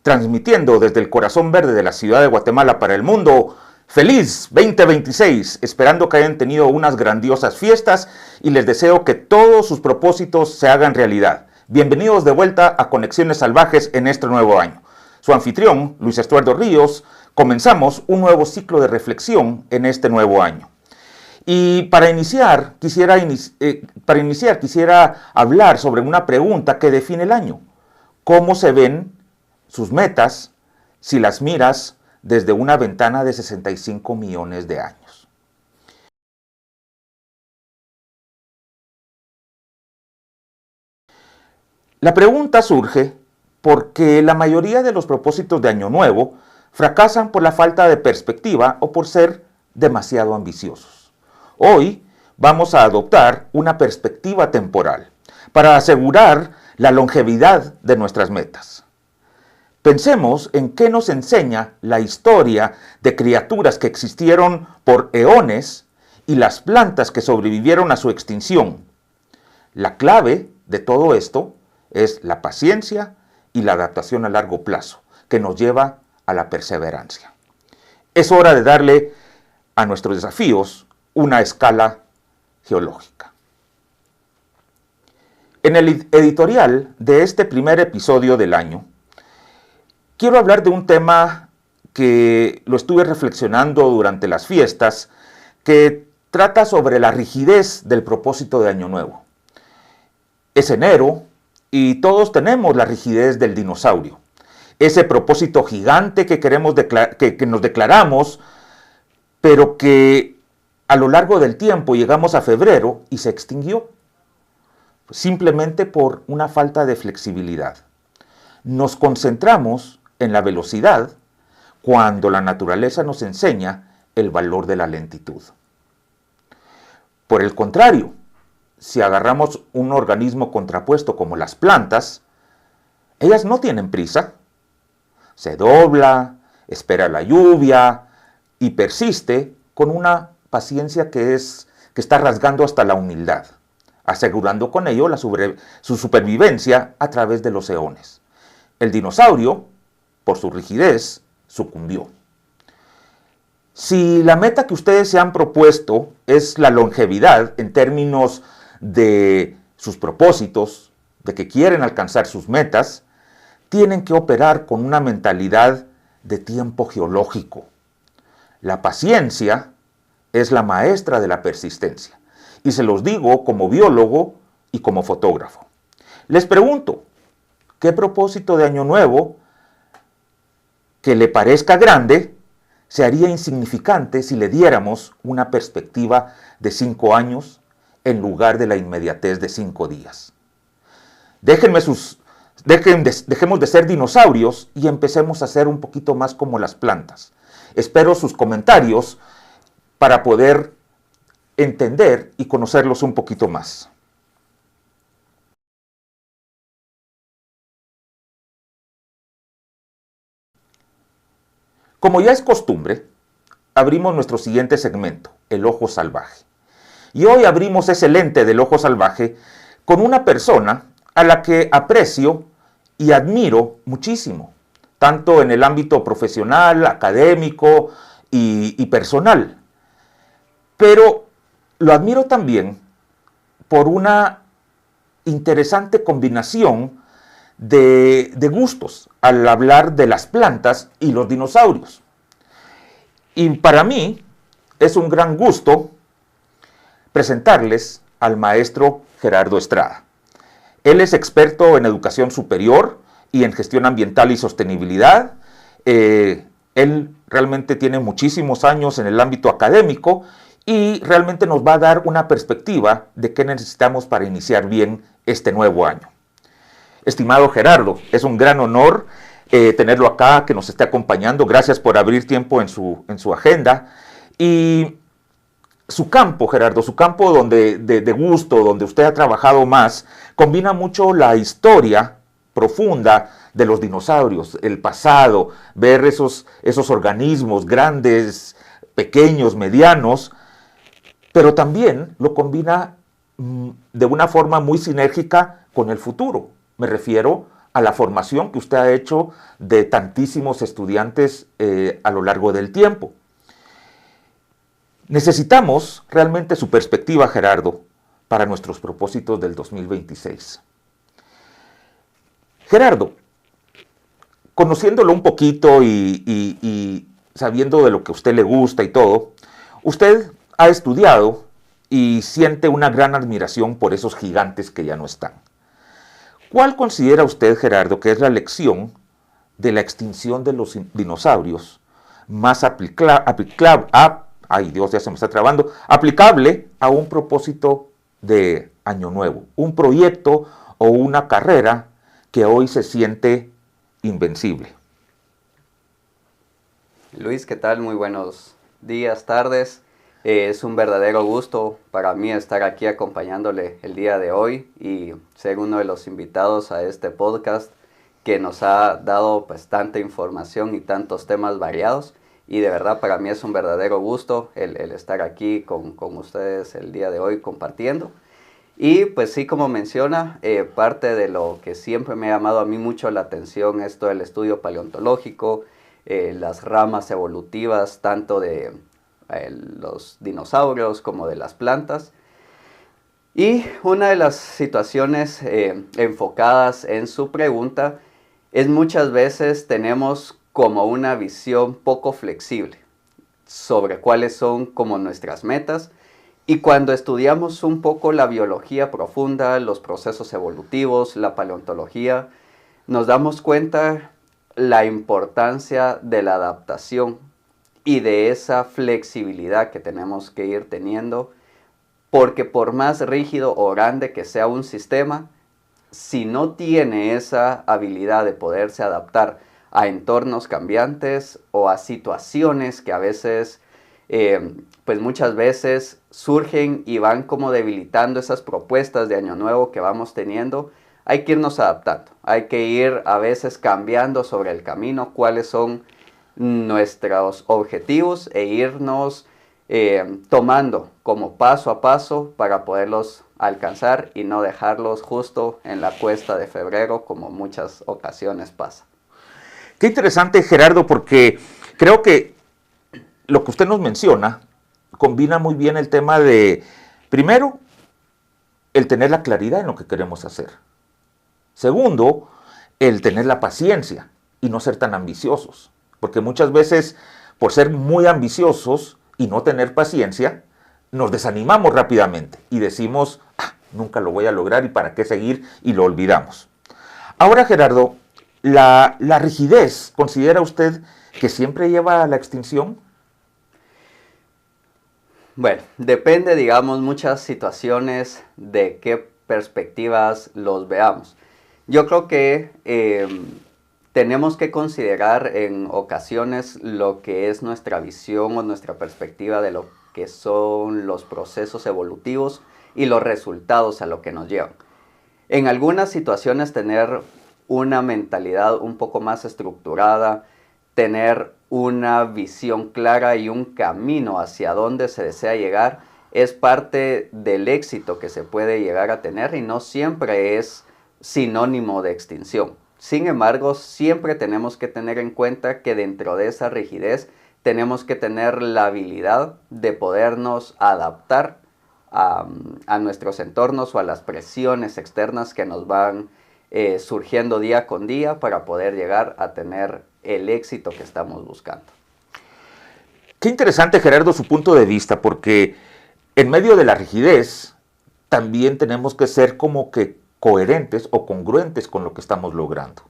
transmitiendo desde el corazón verde de la ciudad de Guatemala para el mundo. ¡Feliz 2026! Esperando que hayan tenido unas grandiosas fiestas y les deseo que todos sus propósitos se hagan realidad. Bienvenidos de vuelta a Conexiones Salvajes en este nuevo año. Su anfitrión, Luis Estuardo Ríos, comenzamos un nuevo ciclo de reflexión en este nuevo año. Y para iniciar quisiera hablar sobre una pregunta que define el año. ¿Cómo se ven sus metas si las miras desde una ventana de 65 millones de años? La pregunta surge porque la mayoría de los propósitos de Año Nuevo fracasan por la falta de perspectiva o por ser demasiado ambiciosos. Hoy vamos a adoptar una perspectiva temporal para asegurar la longevidad de nuestras metas. Pensemos en qué nos enseña la historia de criaturas que existieron por eones y las plantas que sobrevivieron a su extinción. La clave de todo esto es la paciencia y la adaptación a largo plazo, que nos lleva a la perseverancia. Es hora de darle a nuestros desafíos una escala geológica. En el editorial de este primer episodio del año, quiero hablar de un tema que lo estuve reflexionando durante las fiestas, que trata sobre la rigidez del propósito de Año Nuevo. Es enero y todos tenemos la rigidez del dinosaurio, ese propósito gigante que que nos declaramos, pero que a lo largo del tiempo llegamos a febrero y se extinguió, simplemente por una falta de flexibilidad. Nos concentramos en la velocidad cuando la naturaleza nos enseña el valor de la lentitud. Por el contrario, si agarramos un organismo contrapuesto como las plantas, ellas no tienen prisa. Se dobla, espera la lluvia y persiste con una paciencia que está rasgando hasta la humildad, asegurando con ello su supervivencia a través de los eones. El dinosaurio, por su rigidez, sucumbió. Si la meta que ustedes se han propuesto es la longevidad en términos de sus propósitos, de que quieren alcanzar sus metas, tienen que operar con una mentalidad de tiempo geológico. La paciencia es la maestra de la persistencia. Y se los digo como biólogo y como fotógrafo. Les pregunto, ¿qué propósito de Año Nuevo que le parezca grande se haría insignificante si le diéramos una perspectiva de 5 años en lugar de la inmediatez de 5 días? Dejemos de ser dinosaurios y empecemos a ser un poquito más como las plantas. Espero sus comentarios para poder entender y conocerlos un poquito más. Como ya es costumbre, abrimos nuestro siguiente segmento, el ojo salvaje. Y hoy abrimos ese lente del ojo salvaje con una persona a la que aprecio y admiro muchísimo, tanto en el ámbito profesional, académico y personal. Pero lo admiro también por una interesante combinación de gustos al hablar de las plantas y los dinosaurios. Y para mí es un gran gusto presentarles al maestro Gerardo Estrada. Él es experto en educación superior y en gestión ambiental y sostenibilidad. Él realmente tiene muchísimos años en el ámbito académico y realmente nos va a dar una perspectiva de qué necesitamos para iniciar bien este nuevo año. Estimado Gerardo, es un gran honor tenerlo acá, que nos esté acompañando. Gracias por abrir tiempo en su agenda. Y su campo, Gerardo, su campo de gusto, donde usted ha trabajado más, combina mucho la historia profunda de los dinosaurios, el pasado, ver esos organismos grandes, pequeños, medianos, pero también lo combina de una forma muy sinérgica con el futuro. Me refiero a la formación que usted ha hecho de tantísimos estudiantes a lo largo del tiempo. Necesitamos realmente su perspectiva, Gerardo, para nuestros propósitos del 2026. Gerardo, conociéndolo un poquito y sabiendo de lo que a usted le gusta y todo, usted ha estudiado y siente una gran admiración por esos gigantes que ya no están. ¿Cuál considera usted, Gerardo, que es la lección de la extinción de los dinosaurios más aplicable a un propósito de Año Nuevo? Un proyecto o una carrera que hoy se siente invencible. Luis, ¿qué tal? Muy buenos días, tardes. Es un verdadero gusto para mí estar aquí acompañándole el día de hoy y ser uno de los invitados a este podcast que nos ha dado pues tanta información y tantos temas variados. Y de verdad para mí es un verdadero gusto el estar aquí con ustedes el día de hoy compartiendo. Y pues sí, como menciona, parte de lo que siempre me ha llamado a mí mucho la atención es todo el estudio paleontológico, las ramas evolutivas tanto de los dinosaurios como de las plantas. Y una de las situaciones enfocadas en su pregunta es muchas veces tenemos como una visión poco flexible sobre cuáles son como nuestras metas. Y cuando estudiamos un poco la biología profunda, los procesos evolutivos, la paleontología, nos damos cuenta la importancia de la adaptación y de esa flexibilidad que tenemos que ir teniendo, porque por más rígido o grande que sea un sistema, si no tiene esa habilidad de poderse adaptar a entornos cambiantes o a situaciones que a veces pues muchas veces surgen y van como debilitando esas propuestas de Año Nuevo que vamos teniendo, hay que irnos adaptando, hay que ir a veces cambiando sobre el camino cuáles son nuestros objetivos e irnos tomando como paso a paso para poderlos alcanzar y no dejarlos justo en la cuesta de febrero como muchas ocasiones pasa. Qué interesante, Gerardo, porque creo que lo que usted nos menciona combina muy bien el tema de, primero, el tener la claridad en lo que queremos hacer. Segundo, el tener la paciencia y no ser tan ambiciosos. Porque muchas veces, por ser muy ambiciosos y no tener paciencia, nos desanimamos rápidamente y decimos, nunca lo voy a lograr y para qué seguir, y lo olvidamos. Ahora, Gerardo, ¿la rigidez considera usted que siempre lleva a la extinción? Bueno, depende, digamos, muchas situaciones de qué perspectivas los veamos. Yo creo que tenemos que considerar en ocasiones lo que es nuestra visión o nuestra perspectiva de lo que son los procesos evolutivos y los resultados a lo que nos llevan. En algunas situaciones tener una mentalidad un poco más estructurada, tener una visión clara y un camino hacia dónde se desea llegar es parte del éxito que se puede llegar a tener y no siempre es sinónimo de extinción. Sin embargo, siempre tenemos que tener en cuenta que dentro de esa rigidez tenemos que tener la habilidad de podernos adaptar a nuestros entornos o a las presiones externas que nos van surgiendo día con día para poder llegar a tener el éxito que estamos buscando. Qué interesante, Gerardo, su punto de vista, porque en medio de la rigidez también tenemos que ser como que coherentes o congruentes con lo que estamos logrando.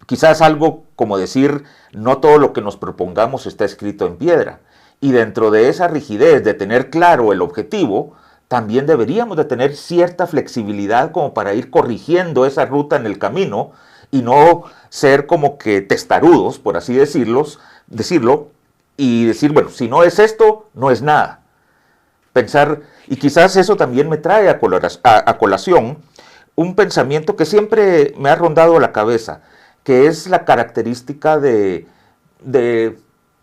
Quizás algo como decir, no todo lo que nos propongamos está escrito en piedra. Y dentro de esa rigidez de tener claro el objetivo, también deberíamos de tener cierta flexibilidad como para ir corrigiendo esa ruta en el camino y no ser como que testarudos, por así decirlo, y decir, bueno, si no es esto, no es nada. Pensar, y quizás eso también me trae a colación un pensamiento que siempre me ha rondado la cabeza, que es la característica de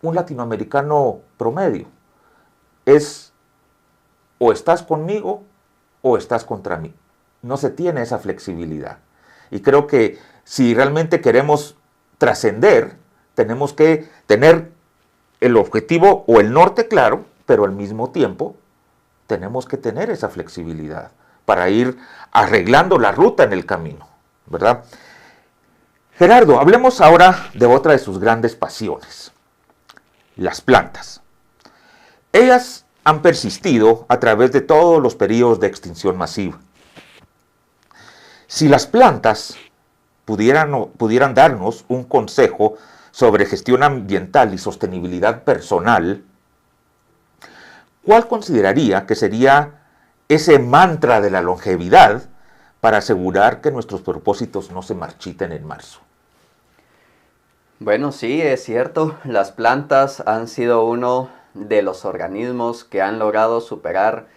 un latinoamericano promedio. Es o estás conmigo o estás contra mí. No se tiene esa flexibilidad. Y creo que si realmente queremos trascender, tenemos que tener el objetivo o el norte claro, pero al mismo tiempo tenemos que tener esa flexibilidad para ir arreglando la ruta en el camino, ¿verdad? Gerardo, hablemos ahora de otra de sus grandes pasiones, las plantas. Ellas han persistido a través de todos los periodos de extinción masiva. Si las plantas pudieran darnos un consejo sobre gestión ambiental y sostenibilidad personal, ¿cuál consideraría que sería ese mantra de la longevidad para asegurar que nuestros propósitos no se marchiten en marzo? Bueno, sí, es cierto. Las plantas han sido uno de los organismos que han logrado superar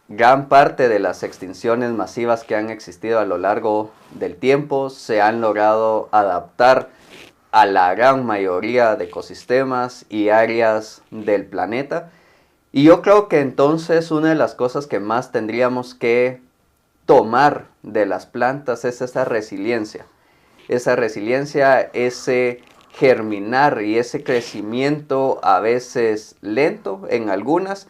gran parte de las extinciones masivas que han existido a lo largo del tiempo. Se han logrado adaptar a la gran mayoría de ecosistemas y áreas del planeta. Y yo creo que entonces una de las cosas que más tendríamos que tomar de las plantas es esa resiliencia. Esa resiliencia, ese germinar y ese crecimiento a veces lento en algunas,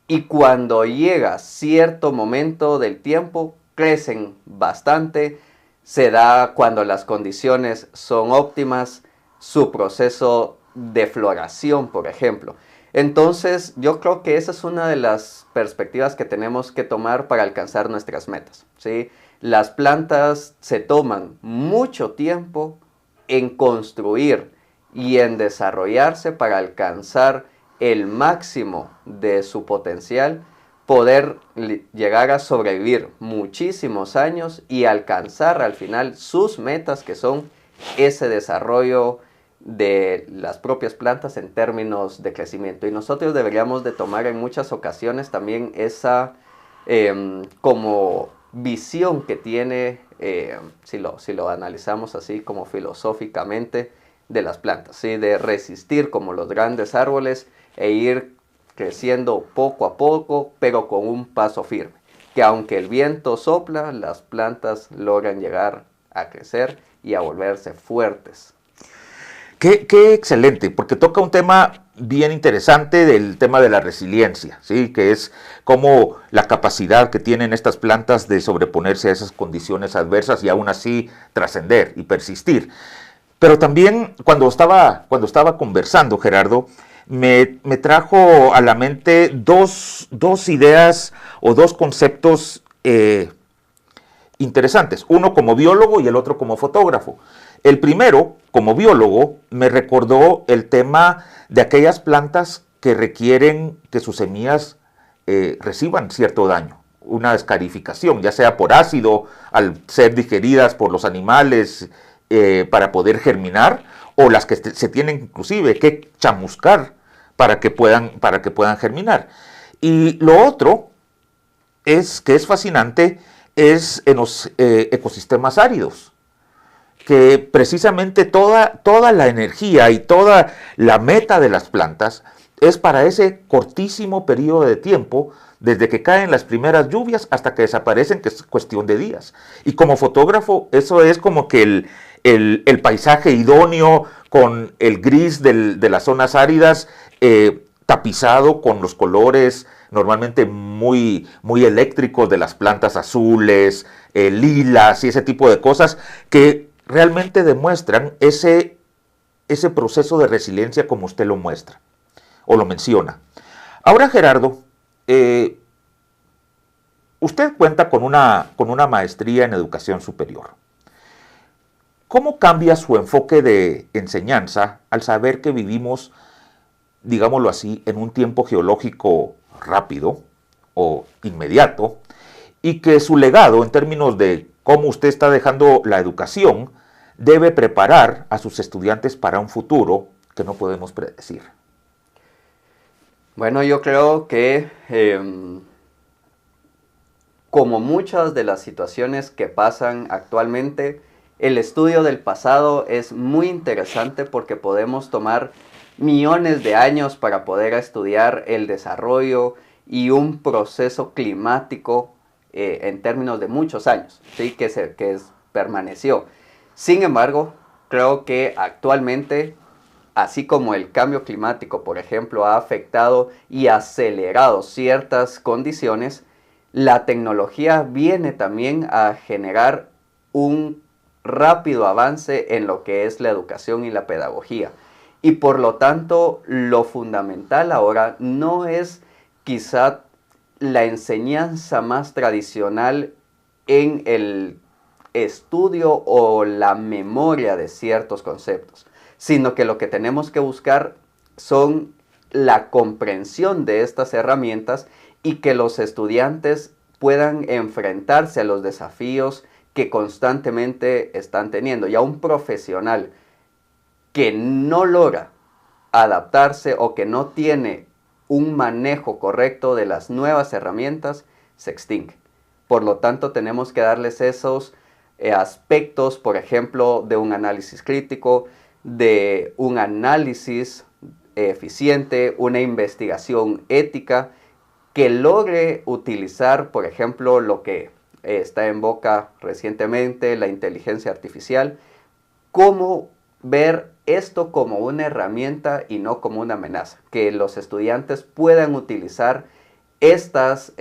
y cuando llega cierto momento del tiempo crecen bastante. Se da cuando las condiciones son óptimas, su proceso de floración, por ejemplo. Entonces, yo creo que esa es una de las perspectivas que tenemos que tomar para alcanzar nuestras metas, ¿sí? Las plantas se toman mucho tiempo en construir y en desarrollarse para alcanzar el máximo de su potencial, poder llegar a sobrevivir muchísimos años y alcanzar al final sus metas, que son ese desarrollo de las propias plantas en términos de crecimiento. Y nosotros deberíamos de tomar en muchas ocasiones también esa como visión que tiene, si lo analizamos así como filosóficamente, de las plantas, ¿sí? De resistir como los grandes árboles e ir creciendo poco a poco, pero con un paso firme. Que aunque el viento sopla, las plantas logran llegar a crecer y a volverse fuertes. Qué excelente, porque toca un tema bien interesante del tema de la resiliencia, ¿sí? Que es como la capacidad que tienen estas plantas de sobreponerse a esas condiciones adversas y aún así trascender y persistir. Pero también cuando estaba conversando, Gerardo, me trajo a la mente dos ideas o dos conceptos interesantes, uno como biólogo y el otro como fotógrafo. El primero, como biólogo, me recordó el tema de aquellas plantas que requieren que sus semillas reciban cierto daño, una escarificación, ya sea por ácido, al ser digeridas por los animales para poder germinar, o las que se tienen inclusive que chamuscar para que puedan germinar. Y lo otro que es fascinante es en los ecosistemas áridos, que precisamente toda la energía y toda la meta de las plantas es para ese cortísimo periodo de tiempo, desde que caen las primeras lluvias hasta que desaparecen, que es cuestión de días. Y como fotógrafo, eso es como que el paisaje idóneo con el gris de las zonas áridas, tapizado con los colores normalmente muy, muy eléctricos de las plantas azules, lilas y ese tipo de cosas que realmente demuestran ese proceso de resiliencia como usted lo muestra o lo menciona. Ahora, Gerardo, usted cuenta con una maestría en educación superior. ¿Cómo cambia su enfoque de enseñanza al saber que vivimos, digámoslo así, en un tiempo geológico rápido o inmediato, y que su legado en términos de cómo usted está dejando la educación debe preparar a sus estudiantes para un futuro que no podemos predecir? Bueno, yo creo que como muchas de las situaciones que pasan actualmente, el estudio del pasado es muy interesante porque podemos tomar millones de años para poder estudiar el desarrollo y un proceso climático en términos de muchos años, ¿sí? que es permaneció. Sin embargo, creo que actualmente, así como el cambio climático, por ejemplo, ha afectado y acelerado ciertas condiciones, la tecnología viene también a generar un rápido avance en lo que es la educación y la pedagogía. Y por lo tanto, lo fundamental ahora no es quizá la enseñanza más tradicional en el estudio o la memoria de ciertos conceptos, sino que lo que tenemos que buscar son la comprensión de estas herramientas y que los estudiantes puedan enfrentarse a los desafíos que constantemente están teniendo. Y a un profesional que no logra adaptarse o que no tiene un manejo correcto de las nuevas herramientas, se extingue. Por lo tanto, tenemos que darles esos aspectos, por ejemplo, de un análisis crítico, de un análisis eficiente, una investigación ética, que logre utilizar, por ejemplo, lo que está en boca recientemente, la inteligencia artificial, cómo ver esto como una herramienta y no como una amenaza, que los estudiantes puedan utilizar estas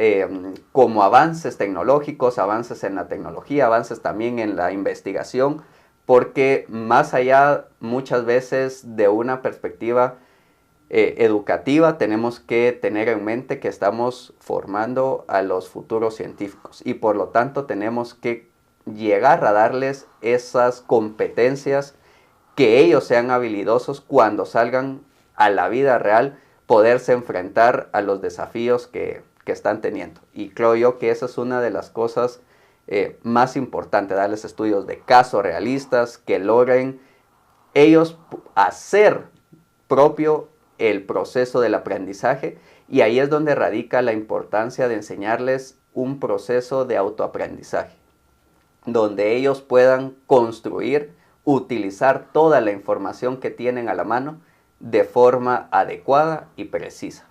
como avances tecnológicos, avances en la tecnología, avances también en la investigación, porque más allá muchas veces de una perspectiva educativa, tenemos que tener en mente que estamos formando a los futuros científicos y por lo tanto tenemos que llegar a darles esas competencias, que ellos sean habilidosos cuando salgan a la vida real, poderse enfrentar a los desafíos que están teniendo. Y creo yo que esa es una de las cosas más importantes, darles estudios de caso realistas que logren ellos hacer propio el proceso del aprendizaje, y ahí es donde radica la importancia de enseñarles un proceso de autoaprendizaje, donde ellos puedan construir, utilizar toda la información que tienen a la mano de forma adecuada y precisa.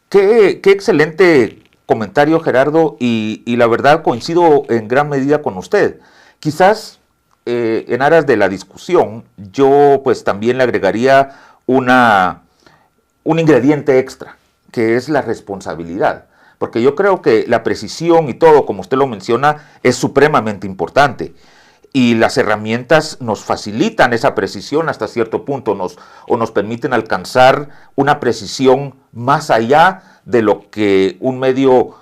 Qué excelente comentario, Gerardo, y la verdad coincido en gran medida con usted. Quizás en aras de la discusión, yo pues también le agregaría un ingrediente extra, que es la responsabilidad. Porque yo creo que la precisión y todo, como usted lo menciona, es supremamente importante. Y las herramientas nos facilitan esa precisión hasta cierto punto, nos permiten alcanzar una precisión más allá de lo que un medio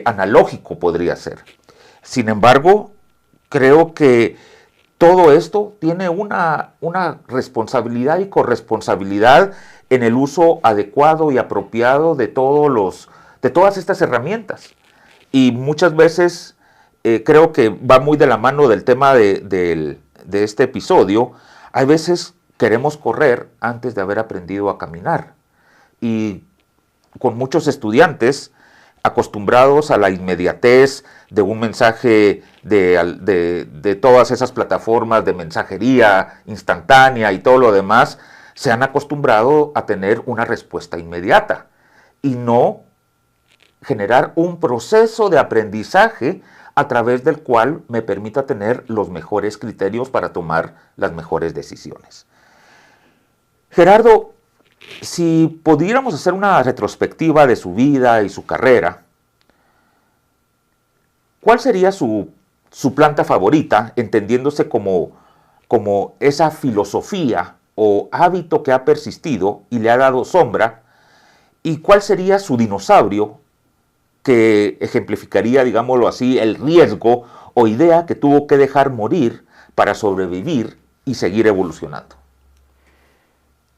analógico podría ser. Sin embargo, creo que todo esto tiene una responsabilidad y corresponsabilidad en el uso adecuado y apropiado de todas estas herramientas. Y muchas veces creo que va muy de la mano del tema de este episodio. Hay veces queremos correr antes de haber aprendido a caminar. Y con muchos estudiantes acostumbrados a la inmediatez de un mensaje de todas esas plataformas de mensajería instantánea y todo lo demás, se han acostumbrado a tener una respuesta inmediata y no generar un proceso de aprendizaje a través del cual me permita tener los mejores criterios para tomar las mejores decisiones. Gerardo, si pudiéramos hacer una retrospectiva de su vida y su carrera, ¿cuál sería su planta favorita, entendiéndose como esa filosofía o hábito que ha persistido y le ha dado sombra? ¿Y cuál sería su dinosaurio que ejemplificaría, digámoslo así, el riesgo o idea que tuvo que dejar morir para sobrevivir y seguir evolucionando?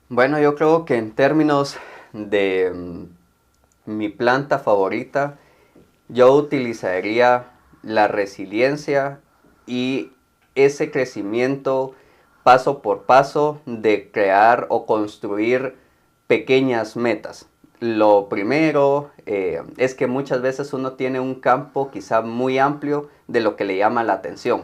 Bueno, yo creo que en términos de mi planta favorita, yo utilizaría la resiliencia y ese crecimiento paso por paso de crear o construir pequeñas metas. Lo primero es que muchas veces uno tiene un campo quizá muy amplio de lo que le llama la atención.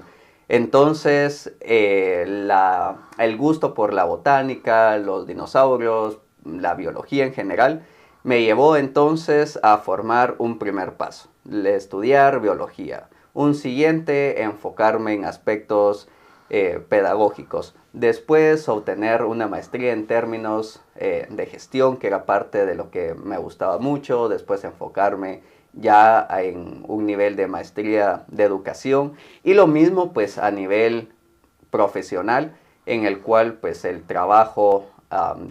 Entonces, el gusto por la botánica, los dinosaurios, la biología en general, me llevó entonces a formar un primer paso, estudiar biología, Un siguiente, enfocarme en aspectos pedagógicos. Después, obtener una maestría en términos de gestión, que era parte de lo que me gustaba mucho. Después, enfocarme ya en un nivel de maestría de educación. Y lo mismo, pues, a nivel profesional, en el cual, pues, el trabajo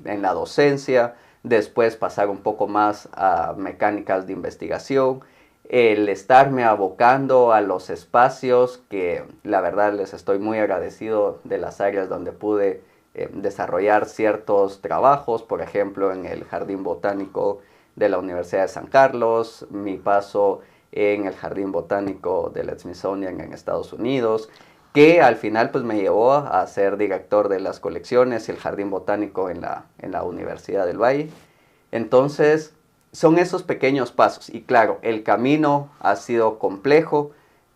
en la docencia, después pasar un poco más a mecánicas de investigación, el estarme abocando a los espacios que la verdad les estoy muy agradecido de las áreas donde pude desarrollar ciertos trabajos, por ejemplo en el Jardín Botánico de la Universidad de San Carlos, mi paso en el Jardín Botánico del Smithsonian en Estados Unidos, que al final pues me llevó a ser director de las colecciones y el Jardín Botánico en la Universidad del Valle. Entonces, son esos pequeños pasos. Y claro, el camino ha sido complejo.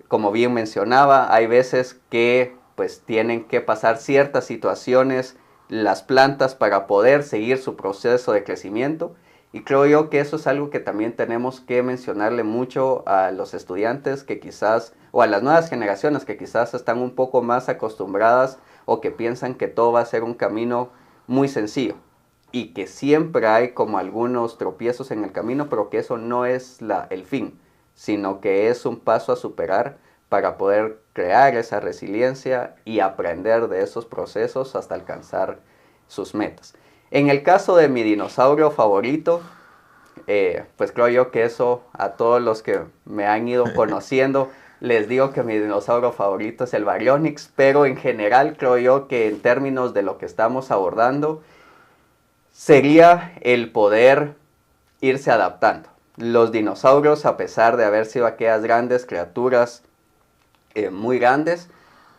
Como bien mencionaba, hay veces que pues tienen que pasar ciertas situaciones las plantas para poder seguir su proceso de crecimiento. Y creo yo que eso es algo que también tenemos que mencionarle mucho a los estudiantes que quizás, o a las nuevas generaciones que quizás están un poco más acostumbradas o que piensan que todo va a ser un camino muy sencillo y que siempre hay como algunos tropiezos en el camino, pero que eso no es el fin, sino que es un paso a superar para poder crear esa resiliencia y aprender de esos procesos hasta alcanzar sus metas. En el caso de mi dinosaurio favorito, pues creo yo que eso a todos los que me han ido conociendo, les digo que mi dinosaurio favorito es el Baryonyx, pero en general creo yo que en términos de lo que estamos abordando, sería el poder irse adaptando. Los dinosaurios, a pesar de haber sido aquellas grandes criaturas muy grandes,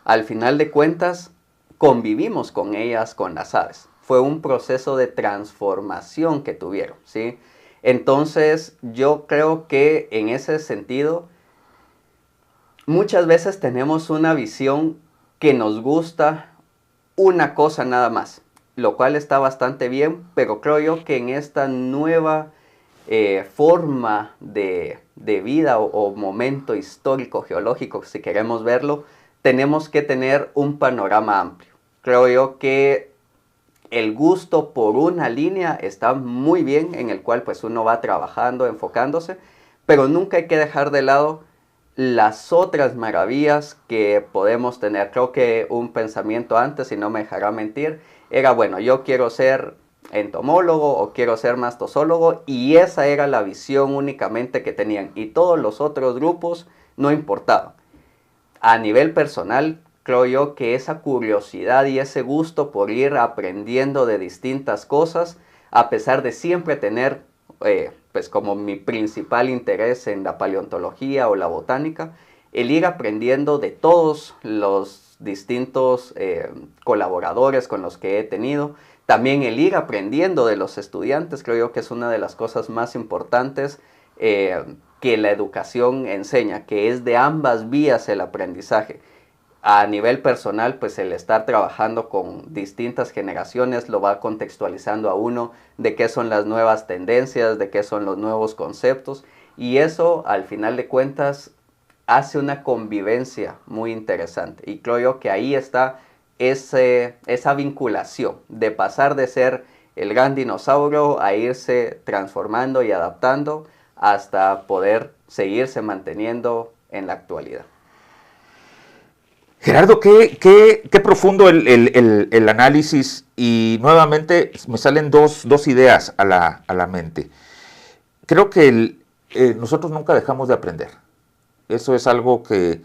al final de cuentas convivimos con ellas, con las aves. Fue un proceso de transformación que tuvieron, ¿sí? Entonces, yo creo que en ese sentido, muchas veces tenemos una visión que nos gusta una cosa nada más, lo cual está bastante bien, pero creo yo que en esta nueva forma de vida o momento histórico, geológico, si queremos verlo, tenemos que tener un panorama amplio. Creo yo que el gusto por una línea está muy bien, en el cual pues uno va trabajando, enfocándose, pero nunca hay que dejar de lado las otras maravillas que podemos tener. Creo que un pensamiento antes, y no me dejará mentir, era bueno, yo quiero ser entomólogo o quiero ser mastozólogo, y esa era la visión únicamente que tenían, y todos los otros grupos no importaban. A nivel personal, creo yo que esa curiosidad y ese gusto por ir aprendiendo de distintas cosas, a pesar de siempre tener pues como mi principal interés en la paleontología o la botánica, el ir aprendiendo de todos los distintos colaboradores con los que he tenido, también el ir aprendiendo de los estudiantes, creo yo que es una de las cosas más importantes que la educación enseña, que es de ambas vías el aprendizaje. A nivel personal, pues el estar trabajando con distintas generaciones lo va contextualizando a uno de qué son las nuevas tendencias, de qué son los nuevos conceptos, y eso al final de cuentas hace una convivencia muy interesante. Y creo yo que ahí está esa vinculación de pasar de ser el gran dinosaurio a irse transformando y adaptando hasta poder seguirse manteniendo en la actualidad. Gerardo, qué profundo el análisis, y nuevamente me salen dos ideas a la mente. Creo que nosotros nunca dejamos de aprender. Eso es algo que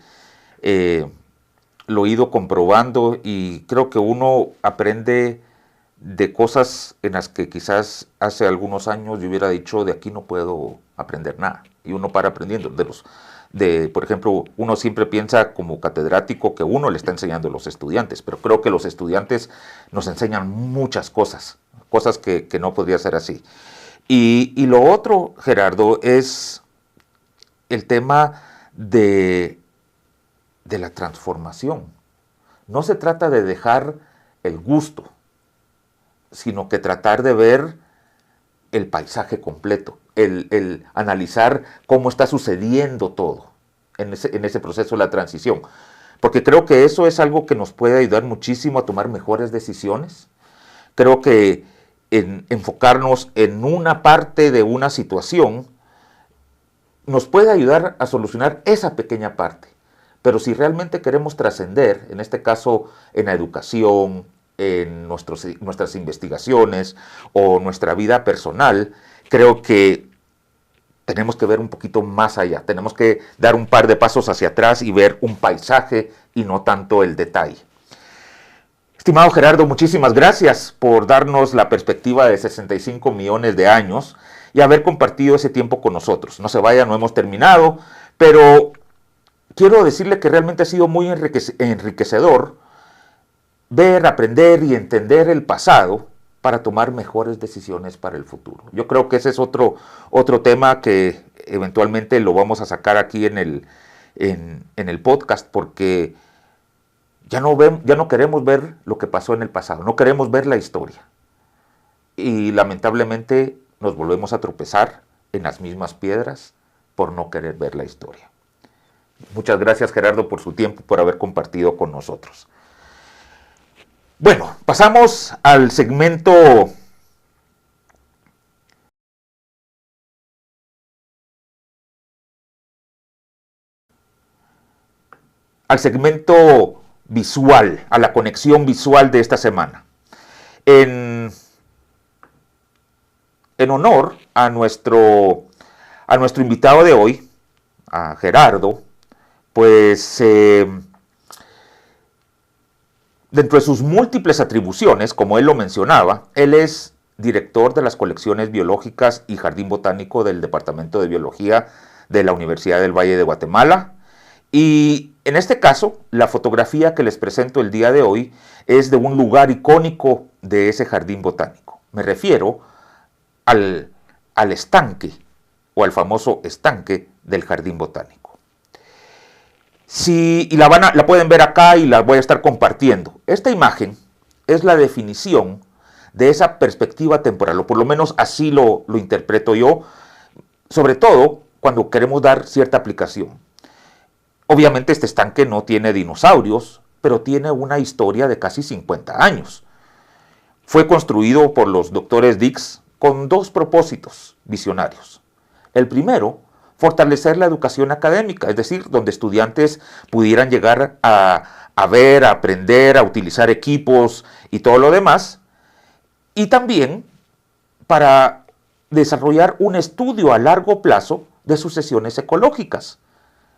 lo he ido comprobando, y creo que uno aprende de cosas en las que quizás hace algunos años yo hubiera dicho, de aquí no puedo aprender nada, y uno para aprendiendo. Por ejemplo, uno siempre piensa como catedrático que uno le está enseñando a los estudiantes, pero creo que los estudiantes nos enseñan muchas cosas que no podría ser así. Y lo otro, Gerardo, es el tema de la transformación. No se trata de dejar el gusto, sino que tratar de ver el paisaje completo, el analizar cómo está sucediendo todo. en ese proceso de la transición. Porque creo que eso es algo que nos puede ayudar muchísimo a tomar mejores decisiones. Creo que enfocarnos en una parte de una situación nos puede ayudar a solucionar esa pequeña parte. Pero si realmente queremos trascender, en este caso en la educación, en nuestras investigaciones o nuestra vida personal, creo que tenemos que ver un poquito más allá. Tenemos que dar un par de pasos hacia atrás y ver un paisaje y no tanto el detalle. Estimado Gerardo, muchísimas gracias por darnos la perspectiva de 65 millones de años y haber compartido ese tiempo con nosotros. No se vaya, no hemos terminado, pero quiero decirle que realmente ha sido muy enriquecedor ver, aprender y entender el pasado para tomar mejores decisiones para el futuro. Yo creo que ese es otro tema que eventualmente lo vamos a sacar aquí en el podcast, porque ya no queremos ver lo que pasó en el pasado, no queremos ver la historia. Y lamentablemente nos volvemos a tropezar en las mismas piedras por no querer ver la historia. Muchas gracias, Gerardo, por su tiempo, por haber compartido con nosotros. Bueno, pasamos al segmento visual, a la conexión visual de esta semana. En honor a nuestro invitado de hoy, a Gerardo, pues dentro de sus múltiples atribuciones, como él lo mencionaba, él es director de las colecciones biológicas y jardín botánico del Departamento de Biología de la Universidad del Valle de Guatemala. Y en este caso, la fotografía que les presento el día de hoy es de un lugar icónico de ese jardín botánico. Me refiero al estanque o al famoso estanque del jardín botánico. Y la pueden ver acá y la voy a estar compartiendo. Esta imagen es la definición de esa perspectiva temporal, o por lo menos así lo interpreto yo, sobre todo cuando queremos dar cierta aplicación. Obviamente este estanque no tiene dinosaurios, pero tiene una historia de casi 50 años. Fue construido por los doctores Dix con dos propósitos visionarios. El primero, fortalecer la educación académica, es decir, donde estudiantes pudieran llegar a ver, a aprender, a utilizar equipos y todo lo demás. Y también para desarrollar un estudio a largo plazo de sucesiones ecológicas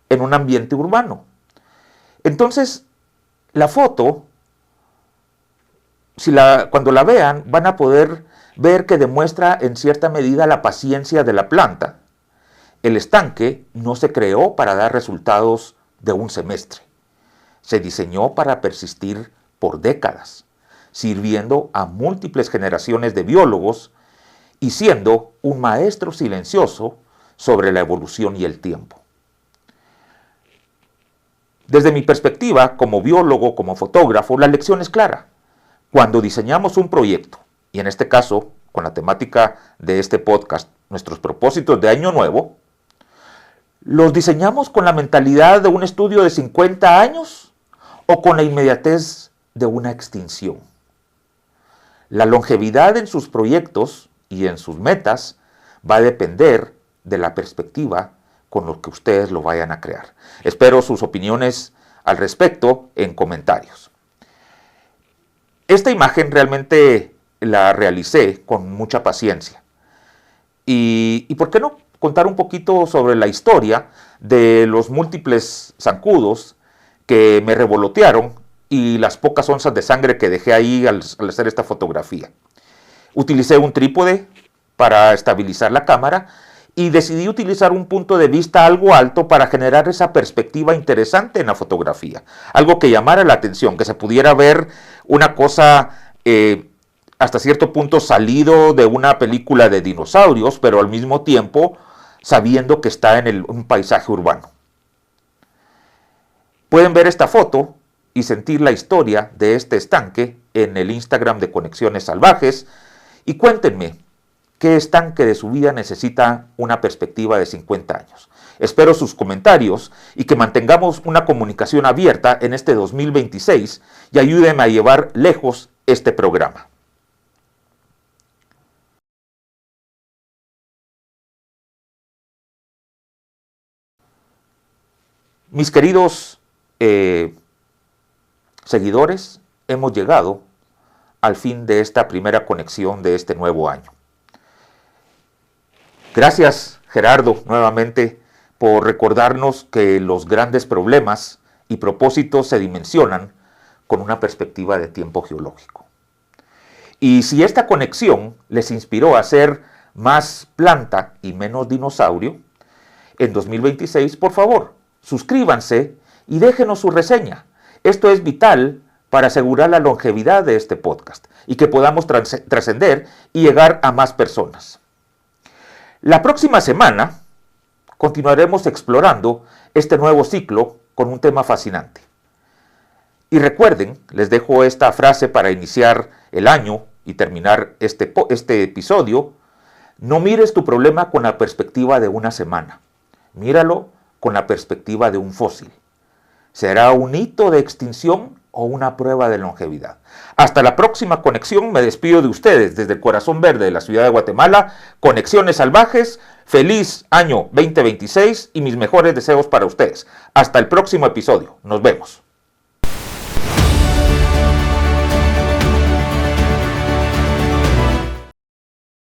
en un ambiente urbano. Entonces, la foto, cuando la vean, van a poder ver que demuestra en cierta medida la paciencia de la planta. El estanque no se creó para dar resultados de un semestre. Se diseñó para persistir por décadas, sirviendo a múltiples generaciones de biólogos y siendo un maestro silencioso sobre la evolución y el tiempo. Desde mi perspectiva, como biólogo, como fotógrafo, la lección es clara. Cuando diseñamos un proyecto, y en este caso, con la temática de este podcast, nuestros propósitos de año nuevo, ¿los diseñamos con la mentalidad de un estudio de 50 años o con la inmediatez de una extinción? La longevidad en sus proyectos y en sus metas va a depender de la perspectiva con lo que ustedes lo vayan a crear. Espero sus opiniones al respecto en comentarios. Esta imagen realmente la realicé con mucha paciencia. ¿Y por qué no contar un poquito sobre la historia de los múltiples zancudos que me revolotearon y las pocas onzas de sangre que dejé ahí al hacer esta fotografía? Utilicé un trípode para estabilizar la cámara y decidí utilizar un punto de vista algo alto para generar esa perspectiva interesante en la fotografía. Algo que llamara la atención, que se pudiera ver una cosa hasta cierto punto salido de una película de dinosaurios, pero al mismo tiempo sabiendo que está en un paisaje urbano. Pueden ver esta foto y sentir la historia de este estanque en el Instagram de Conexiones Salvajes y cuéntenme qué estanque de su vida necesita una perspectiva de 50 años. Espero sus comentarios y que mantengamos una comunicación abierta en este 2026 y ayúdenme a llevar lejos este programa. Mis queridos seguidores, hemos llegado al fin de esta primera conexión de este nuevo año. Gracias, Gerardo, nuevamente por recordarnos que los grandes problemas y propósitos se dimensionan con una perspectiva de tiempo geológico. Y si esta conexión les inspiró a ser más planta y menos dinosaurio, en 2026, por favor, suscríbanse y déjenos su reseña. Esto es vital para asegurar la longevidad de este podcast y que podamos trascender y llegar a más personas. La próxima semana continuaremos explorando este nuevo ciclo con un tema fascinante. Y recuerden, les dejo esta frase para iniciar el año y terminar este episodio: no mires tu problema con la perspectiva de una semana, míralo con la perspectiva de un fósil. ¿Será un hito de extinción o una prueba de longevidad? Hasta la próxima conexión. Me despido de ustedes desde el corazón verde de la ciudad de Guatemala. Conexiones Salvajes. Feliz año 2026 y mis mejores deseos para ustedes. Hasta el próximo episodio. Nos vemos.